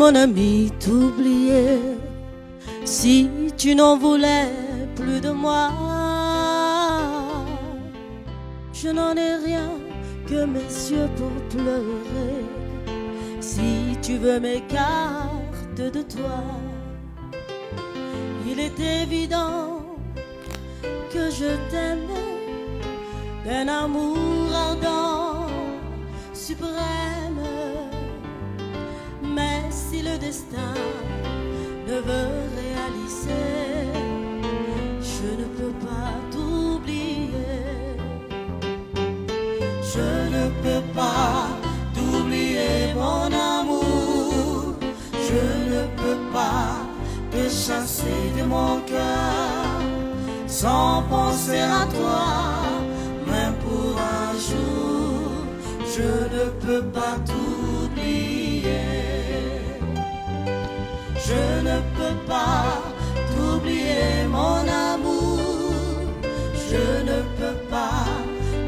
mon ami, t'oublier si tu n'en voulais plus de moi. Je n'en ai rien que mes yeux pour pleurer. Si tu veux m'écarte de toi, il est évident que je t'aimais d'un amour ardent, suprême. Mais si le destin ne veut réaliser, je ne peux pas t'oublier. Je ne peux pas t'oublier, mon amour. Je ne peux pas te chasser de mon cœur sans penser à toi, même pour un jour. Je ne peux pas t'oublier. Je ne peux pas t'oublier, mon amour. Je ne peux pas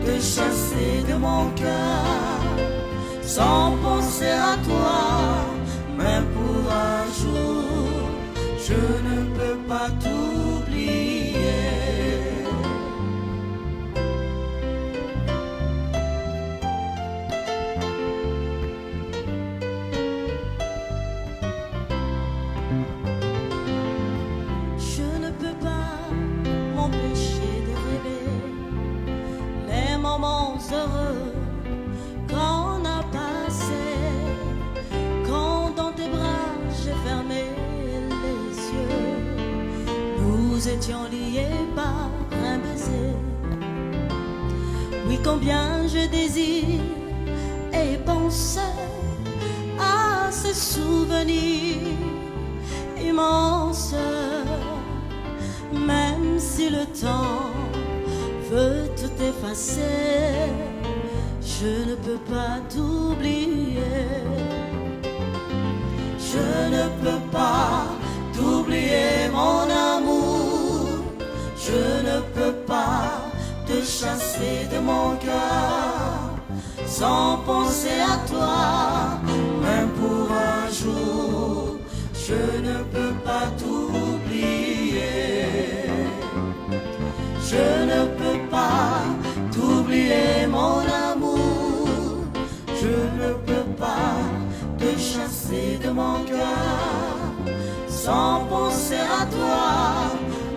te chasser de mon cœur sans penser à toi, même pour un jour. Je ne peux pas t'oublier. Je ne peux pas m'empêcher de rêver les moments heureux qu'on a passés, quand dans tes bras j'ai fermé les yeux. Nous étions liés par un baiser. Oui, combien je désire et pense à ces souvenirs immenses. Même si le temps veut tout effacer, je ne peux pas t'oublier. Je ne peux pas t'oublier, mon amour. Je ne peux pas te chasser de mon cœur sans penser à toi, même pour un jour. Je ne peux pas t'oublier. Je ne peux pas t'oublier, mon amour. Je ne peux pas te chasser de mon cœur sans penser à toi,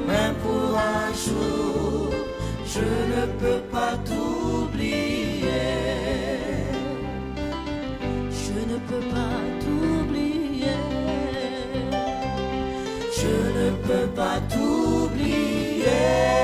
même pour un jour. Je ne peux pas t'oublier. Je ne peux pas t'oublier. Je ne peux pas t'oublier.